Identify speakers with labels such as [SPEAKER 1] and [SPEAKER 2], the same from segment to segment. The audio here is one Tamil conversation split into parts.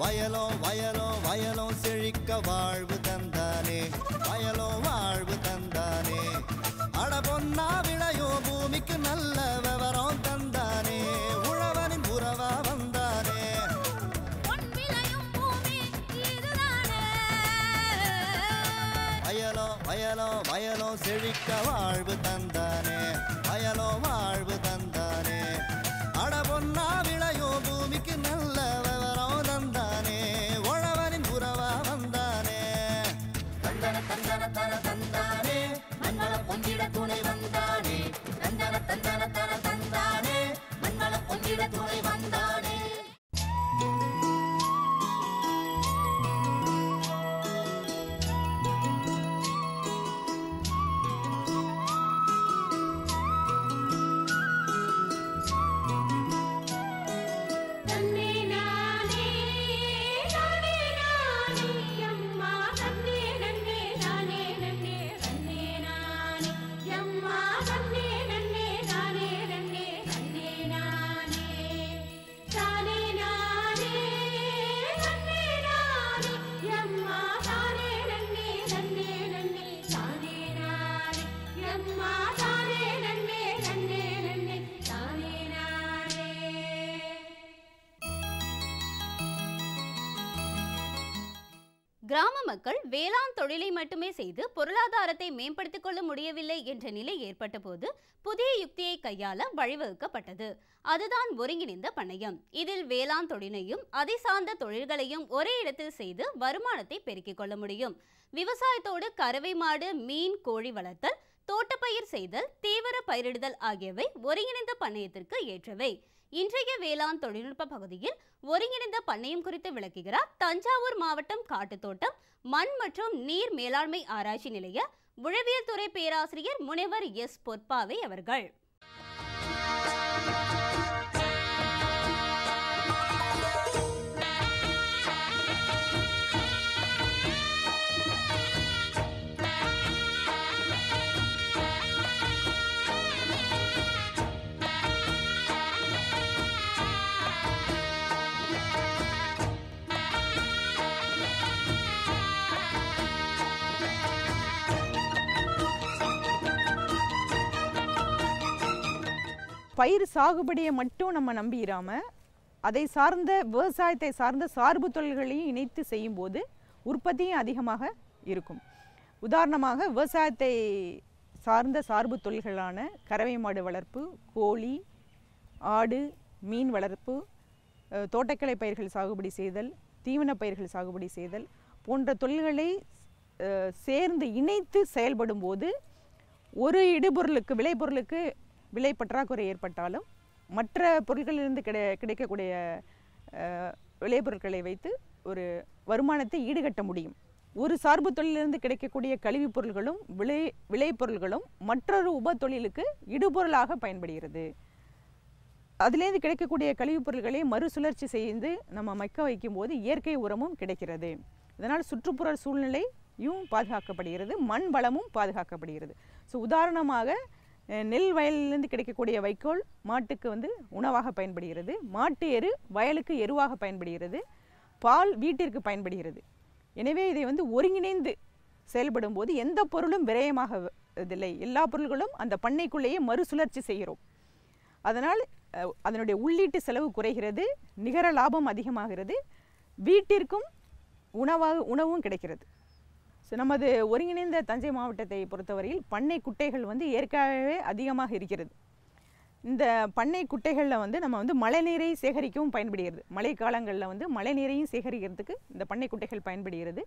[SPEAKER 1] வயலும் வயலும் வயலும் செழிக்க வாழ்வு தந்தானே, வயலும் வாழ்வு தந்தானே. அட பொன்னா விளையோ பூமிக்கு நல்ல விவரம் தந்தானே, உழவனின் உறவா வந்தானே. வயலும் வயலும் வயலும் செழிக்க வாழ்வு தந்தானே, வயலும் வாழ்வு தந்தானே. அட பொன்னா விளையோ பூமிக்கு நல்ல விவரம் தந்தானே, உழவனின் உறவா வந்தானே. தந்தன தந்தன தன தந்தானே, மங்கள பொங்கிட துணை வந்தானே. தந்தன தந்தன தன தந்தானே, மங்கள பொங்கிட துணை வந்தானே.
[SPEAKER 2] கிராம மக்கள் வேளாண் தொழிலை மட்டுமே செய்து பொருளாதாரத்தை மேம்படுத்திக் கொள்ள முடியவில்லை என்ற நிலை ஏற்பட்ட போது புதிய யுக்தியை கையாள வழிவகுக்கப்பட்டது. அதுதான் ஒருங்கிணைந்த பண்ணையம். இதில் வேளாண் தொழிலையும் அதை சார்ந்த தொழில்களையும் ஒரே இடத்தில் செய்து வருமானத்தை பெருக்கிக் கொள்ள முடியும். விவசாயத்தோடு கறவை மாடு, மீன், கோழி வளர்த்தல், தோட்டப்பயிர் செய்தல், தீவிர பயிரிடுதல் ஆகியவை ஒருங்கிணைந்த பண்ணையத்திற்கு ஏற்றவை. இன்றைய வேளாண் தொழில்நுட்ப பகுதியில் ஒருங்கிணைந்த பண்ணையம் குறித்து விளக்குகிறார் தஞ்சாவூர் மாவட்டம் காட்டுத்தோட்டம் மண் மற்றும் நீர் மேலாண்மை ஆராய்ச்சி நிலைய உழவியல் துறை பேராசிரியர் முனைவர் எஸ் பொற்பாவை அவர்கள்.
[SPEAKER 3] பயிர் சாகுபடியை மட்டும் நம்ம நம்பிடாம அதை சார்ந்த விவசாயத்தை சார்ந்த சார்பு தொழில்களையும் இணைத்து செய்யும்போது உற்பத்தியும் அதிகமாக இருக்கும். உதாரணமாக விவசாயத்தை சார்ந்த சார்பு தொழில்களான கறவை மாடு வளர்ப்பு, கோழி, ஆடு, மீன் வளர்ப்பு, தோட்டக்கலை பயிர்கள் சாகுபடி செய்தல், தீவன பயிர்கள் சாகுபடி செய்தல் போன்ற தொழில்களை சேர்ந்து இணைத்து செயல்படும் போது ஒரு இடுபொருளுக்கு விளைபொருளுக்கு விலை பற்றாக்குறை ஏற்பட்டாலும் மற்ற பொருட்களிலிருந்து கிடைக்கக்கூடிய விளைபொருட்களை வைத்து ஒரு வருமானத்தை ஈடுகட்ட முடியும். ஒரு சார்பு தொழிலிருந்து கிடைக்கக்கூடிய கழிவுப் பொருள்களும் விளைபொருள்களும் மற்றொரு உப தொழிலுக்கு இடுபொருளாக பயன்படுகிறது. அதிலேருந்து கிடைக்கக்கூடிய கழிவுப் பொருட்களை மறுசுழற்சி செய்து நம்ம மக்க வைக்கும் போது இயற்கை உரமும் கிடைக்கிறது. இதனால் சுற்றுப்புற சூழ்நிலையும் பாதுகாக்கப்படுகிறது, மண் வளமும் பாதுகாக்கப்படுகிறது. ஸோ உதாரணமாக நெல் வயலிலிருந்து கிடைக்கக்கூடிய வைக்கோல் மாட்டுக்கு உணவாக பயன்படுகிறது, மாட்டு எரு வயலுக்கு எருவாக பயன்படுகிறது, பால் வீட்டிற்கு பயன்படுகிறது. எனவே இதை ஒருங்கிணைந்து செயல்படும் போது எந்த பொருளும் விரயமாகவில்லை, எல்லா பொருள்களும் அந்த பண்ணைக்குள்ளேயே மறுசுழற்சி செய்கிறோம். அதனால் அதனுடைய உள்ளீட்டு செலவு குறைகிறது, நிகர லாபம் அதிகமாகிறது, வீட்டிற்கும் உணவும் கிடைக்கிறது. ஸோ நமது ஒருங்கிணைந்த தஞ்சை மாவட்டத்தை பொறுத்தவரையில் பண்ணை குட்டைகள் ஏற்கனவே அதிகமாக இருக்கிறது. இந்த பண்ணை குட்டைகளில் நம்ம மழைநீரை சேகரிக்கவும் பயன்படுகிறது. மழை காலங்களில் மழைநீரையும் சேகரிக்கிறதுக்கு இந்த பண்ணை குட்டைகள் பயன்படுகிறது.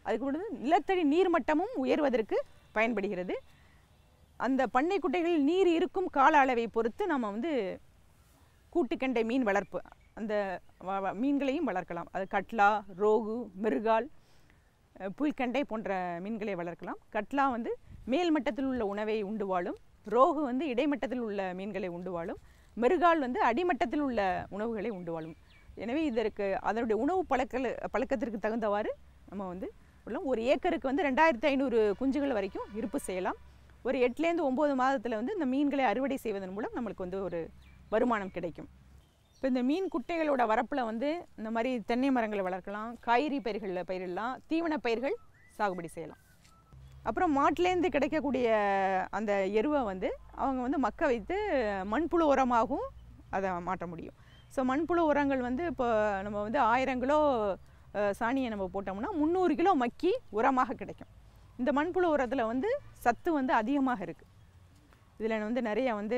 [SPEAKER 3] அதுக்கு நிலத்தடி நீர்மட்டமும் உயர்வதற்கு பயன்படுகிறது. அந்த பண்ணை குட்டைகளில் நீர் இருக்கும் கால அளவை பொறுத்து நம்ம கூட்டுக்கண்டை மீன் வளர்ப்பு அந்த மீன்களையும் வளர்க்கலாம். அது கட்லா, ரோகு, மிருகால், புல்கண்டை போன்ற மீன்களை வளர்க்கலாம். கட்லா மேல் மட்டத்தில் உள்ள உணவை உண்டு வாழும், ரோகு இடைமட்டத்தில் உள்ள மீன்களை உண்டு வாழும், மிருகால் அடிமட்டத்தில் உள்ள உணவுகளை உண்டு வாழும். எனவே இதற்கு அதனுடைய உணவு பழக்கத்திற்கு தகுந்தவாறு நம்ம உள்ள ஒரு ஏக்கருக்கு 2500 குஞ்சுகள் வரைக்கும் இருப்பு செய்யலாம். ஒரு 8லேருந்து 9 மாதத்தில் இந்த மீன்களை அறுவடை செய்வதன் மூலம் நம்மளுக்கு ஒரு வருமானம் கிடைக்கும். இப்போ இந்த மீன் குட்டைகளோட வரப்பில் வந்து இந்த மாதிரி தென்னை மரங்களை வளர்க்கலாம், காய்கறி பயிர்களில் பயிரிடலாம், தீவன பயிர்கள் சாகுபடி செய்யலாம். அப்புறம் மாட்டிலேருந்து கிடைக்கக்கூடிய அந்த எருவை வந்து அவங்க வந்து மக்க வைத்து மண்புழு உரமாகவும் அதை மாற்ற முடியும். ஸோ மண்புழு உரங்கள் வந்து இப்போ நம்ம வந்து 1000 கிலோ சாணியை நம்ம போட்டோம்னா 300 கிலோ மக்கி உரமாக கிடைக்கும். இந்த மண்புழு உரத்தில் வந்து சத்து வந்து அதிகமாக இருக்குது. இதில் வந்து நிறைய வந்து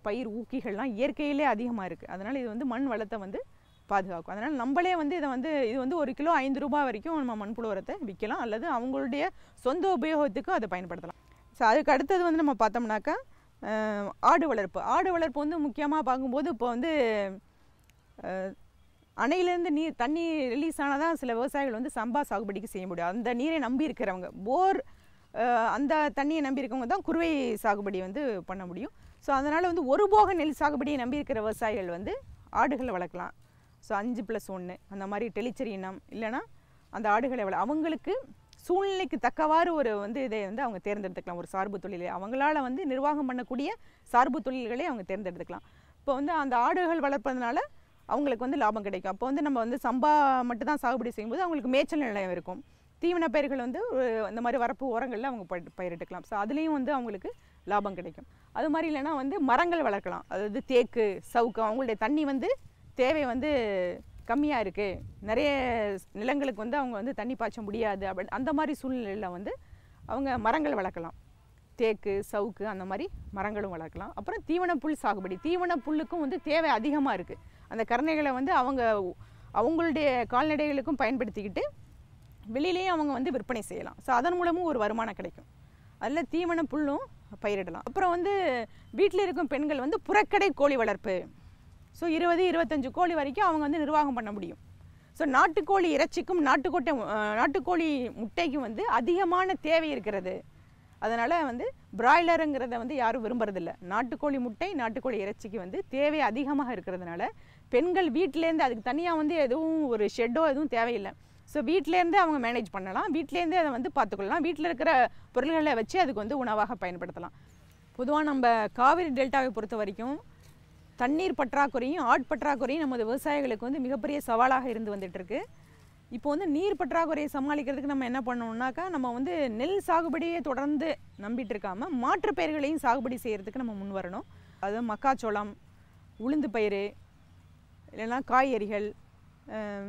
[SPEAKER 3] பயிர் ஊக்கிகள்லாம் இயற்கையிலே அதிகமாக இருக்குது. அதனால் இது வந்து மண் வளத்தை வந்து பாதுகாக்கும். அதனால் நம்மளே வந்து இதை வந்து இது வந்து 1 கிலோ 5 ரூபாய் வரைக்கும் நம்ம மண்புழு உரத்தை விற்கலாம், அல்லது அவங்களுடைய சொந்த உபயோகத்துக்கும் அதை பயன்படுத்தலாம். ஸோ அதுக்கு அடுத்தது வந்து நம்ம பார்த்தோம்னாக்கா ஆடு வளர்ப்பு. ஆடு வளர்ப்பு வந்து முக்கியமாக பார்க்கும்போது இப்போ வந்து அணையிலேருந்து தண்ணி ரிலீஸ் ஆனால் தான் சில விவசாயிகள் வந்து சம்பா சாகுபடிக்கு செய்ய முடியும். அந்த நீரை நம்பி இருக்கிறவங்க, போர் அந்த தண்ணியை நம்பி இருக்கவங்க தான் குறுவை சாகுபடி வந்து பண்ண முடியும். ஸோ அதனால் வந்து ஒரு போக நெல் சாகுபடியை நம்பி இருக்கிற விவசாயிகள் வந்து ஆடுகளை வளர்க்கலாம். ஸோ 5+1 அந்த மாதிரி டெலிச்சரி இனம் இல்லைன்னா அந்த ஆடுகளை அவங்களுக்கு சூழ்நிலைக்கு தக்கவாறு ஒரு வந்து இதை வந்து அவங்க தேர்ந்தெடுத்துக்கலாம். ஒரு சார்பு தொழிலை அவங்களால வந்து நிர்வாகம் பண்ணக்கூடிய சார்பு தொழில்களை அவங்க தேர்ந்தெடுத்துக்கலாம். இப்போ வந்து அந்த ஆடுகள் வளர்ப்பதனால அவங்களுக்கு வந்து லாபம் கிடைக்கும். அப்போ வந்து நம்ம வந்து சம்பா மட்டும் தான் சாகுபடி செய்யும்போது அவங்களுக்கு மேய்ச்சல் நிலையம் இருக்கும். தீவன பயிர்கள் வந்து இந்த மாதிரி வரப்பு ஓரங்களில் அவங்க பயிரிட்டுக்கலாம். ஸோ அதுலேயும் வந்து அவங்களுக்கு லாபம் கிடைக்கும். அது மாதிரி இல்லைன்னா வந்து மரங்கள் வளர்க்கலாம். அதாவது தேக்கு, சவுக்கு, அவங்களுடைய தண்ணி வந்து தேவை வந்து கம்மியாக இருக்குது, நிறைய நிலங்களுக்கு வந்து அவங்க வந்து தண்ணி பாய்ச்ச முடியாது அந்த மாதிரி சூழ்நிலையில் வந்து அவங்க மரங்கள் வளர்க்கலாம். தேக்கு, சவுக்கு அந்த மாதிரி மரங்களும் வளர்க்கலாம். அப்புறம் தீவன புல் சாகுபடி. தீவன புல்லுக்கும் வந்து தேவை அதிகமாக இருக்குது. அந்த கருணைகளை வந்து அவங்களுடைய கால்நடைகளுக்கும் பயன்படுத்திக்கிட்டு வெளியிலேயே அவங்க வந்து விற்பனை செய்யலாம். ஸோ அதன் மூலமும் ஒரு வருமானம் கிடைக்கும். அதில் தீவன புல்லும் பயிரிடலாம். அப்புறம் வந்து வீட்டில் இருக்கும் பெண்கள் வந்து புறக்கடை கோழி வளர்ப்பு. ஸோ 20-25 கோழி வரைக்கும் அவங்க வந்து நிர்வாகம் பண்ண முடியும். ஸோ நாட்டுக்கோழி இறைச்சிக்கும் நாட்டுக்கோழி முட்டைக்கும் வந்து அதிகமான தேவை இருக்கிறது. அதனால் வந்து பிராய்லருங்கிறத வந்து யாரும் விரும்புறதில்ல. நாட்டுக்கோழி முட்டை, நாட்டுக்கோழி இறைச்சிக்கு வந்து தேவை அதிகமாக இருக்கிறதுனால பெண்கள் வீட்டிலேருந்து அதுக்கு தனியாக வந்து எதுவும் ஒரு ஷெட்டோ எதுவும் தேவையில்லை. ஸோ வீட்டிலேருந்தே அவங்க மேனேஜ் பண்ணலாம், வீட்டிலேருந்தே அதை வந்து பார்த்துக்கொள்ளலாம். வீட்டில் இருக்கிற பொருள்களை வச்சு அதுக்கு வந்து உணவாக பயன்படுத்தலாம். பொதுவாக நம்ம காவிரி டெல்டாவை பொறுத்த வரைக்கும் தண்ணீர் பற்றாக்குறையும் ஆட்பற்றாக்குறையும் நமது விவசாயிகளுக்கு வந்து மிகப்பெரிய சவாலாக இருந்து வந்துட்டுருக்கு. இப்போ வந்து நீர் பற்றாக்குறையை சமாளிக்கிறதுக்கு நம்ம என்ன பண்ணணும்னாக்கா, நம்ம வந்து நெல் சாகுபடியை தொடர்ந்து நம்பிட்டு இருக்காமல் மாற்று பயிர்களையும் சாகுபடி செய்கிறதுக்கு நம்ம முன் வரணும். அது மக்காச்சோளம், உளுந்து பயிர், இல்லைன்னா காய்கறிகள்,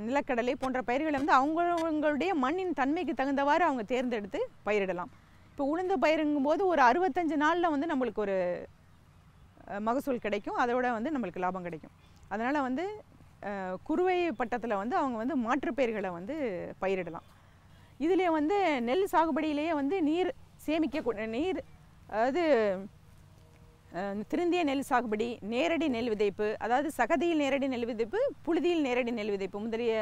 [SPEAKER 3] நிலக்கடலை போன்ற பயிர்களை வந்து அவங்களுடைய மண்ணின் தன்மைக்கு தகுந்தவாறு அவங்க தேர்ந்தெடுத்து பயிரிடலாம். இப்போ உளுந்து பயிருங்கும்போது ஒரு 65 நாளில் வந்து நம்மளுக்கு ஒரு மகசூல் கிடைக்கும், அதோட வந்து நம்மளுக்கு லாபம் கிடைக்கும். அதனால் வந்து குறுவை பட்டத்தில் வந்து அவங்க வந்து மாற்று பயிர்களை வந்து பயிரிடலாம். இதில் வந்து நெல் சாகுபடியிலேயே வந்து நீர் நீர் அதாவது திருந்திய நெல் சாகுபடி, நேரடி நெல் விதைப்பு, அதாவது சகதியில் நேரடி நெல் விதைப்பு, புழுதியில் நேரடி நெல் விதைப்பு முதலிய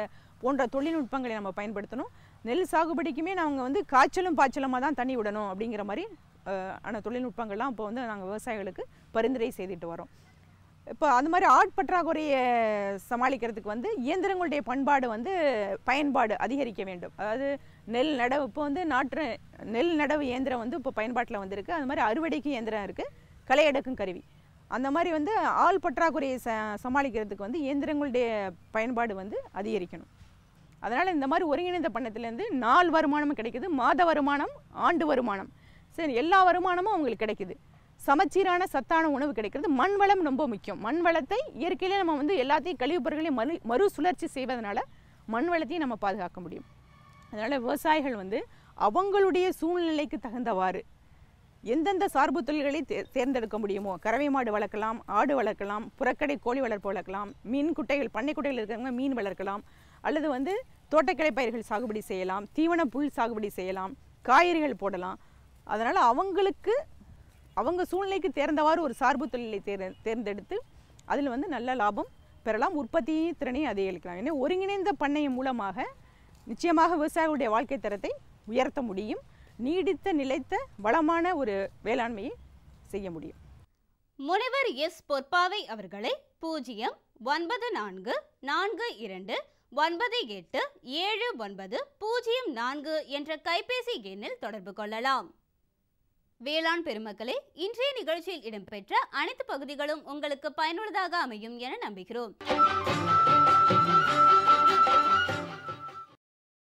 [SPEAKER 3] போன்ற தொழில்நுட்பங்களை நம்ம பயன்படுத்தணும். நெல் சாகுபடிக்குமே நாங்கள் வந்து காய்ச்சலும் பாய்ச்சலுமாக தான் தண்ணி விடணும் அப்படிங்கிற மாதிரி ஆன தொழில்நுட்பங்கள்லாம் இப்போ வந்து நாங்கள் விவசாயிகளுக்கு பரிந்துரை செய்துட்டு வரோம். இப்போ அந்த மாதிரி ஆட்பற்றாக்குறையை சமாளிக்கிறதுக்கு வந்து இயந்திரங்களுடைய பயன்பாடு அதிகரிக்க வேண்டும். அதாவது நெல் நடவு, இப்போ வந்து நெல் நடவு இயந்திரம் வந்து இப்போ பயன்பாட்டில் வந்திருக்கு. அது மாதிரி அறுவடைக்கு இயந்திரம் இருக்குது, களை எடுக்கும் கருவி. அந்த மாதிரி வந்து ஆள் பற்றாக்குறையை சமாளிக்கிறதுக்கு வந்து இயந்திரங்களுடைய பயன்பாடு வந்து அதிகரிக்கணும். அதனால் இந்த மாதிரி ஒருங்கிணைந்த பண்ணத்திலேருந்து நாள் வருமானமும் கிடைக்குது, மாத வருமானம், ஆண்டு வருமானம், சரி எல்லா வருமானமும் அவங்களுக்கு கிடைக்குது. சமச்சீரான சத்தான உணவு கிடைக்கிறது. மண் வளம் ரொம்ப முக்கியம். மண் வளத்தை இயற்கையிலே நம்ம வந்து எல்லாத்தையும் கழிவுப் பொருட்களையும் மறுசுழற்சி செய்வதனால மண் வளத்தையும் நம்ம பாதுகாக்க முடியும். அதனால் விவசாயிகள் வந்து அவங்களுடைய சூழ்நிலைக்கு தகுந்தவாறு எந்தெந்த சார்பு தொழில்களை தேர்ந்தெடுக்க முடியுமோ, கறவை மாடு வளர்க்கலாம், ஆடு வளர்க்கலாம், புறக்கடை கோழி வளர்ப்பு வளர்க்கலாம், மீன் குட்டைகள், பண்ணை குட்டைகள் இருக்கிறவங்க மீன் வளர்க்கலாம், அல்லது வந்து தோட்டக்கலை பயிர்கள் சாகுபடி செய்யலாம், தீவன புல் சாகுபடி செய்யலாம், காய்கறிகள் போடலாம். அதனால் அவங்க சூழ்நிலைக்கு தேர்ந்தவாறு ஒரு சார்பு தொழிலை தேர்ந்தெடுத்து அதில் வந்து நல்ல லாபம் பெறலாம், உற்பத்தி திறனையும் அதிகரிக்கலாம். ஏன்னா ஒருங்கிணைந்த பண்ணையம் மூலமாக நிச்சயமாக விவசாயிகளுடைய வாழ்க்கை தரத்தை உயர்த்த முடியும், நீடித்த நிலைத்த வளமான ஒரு வேளாண்மையை செய்ய முடியும்.
[SPEAKER 2] முனைவர் எஸ் பொற்பாவை அவர்களை 09442987904 என்ற கைபேசி எண்ணில் தொடர்பு கொள்ளலாம். வேளாண் பெருமக்களே, இன்றைய நிகழ்ச்சியில் இடம்பெற்ற அனைத்து பகுதிகளும் உங்களுக்கு பயனுள்ளதாக அமையும் என நம்புகிறோம்.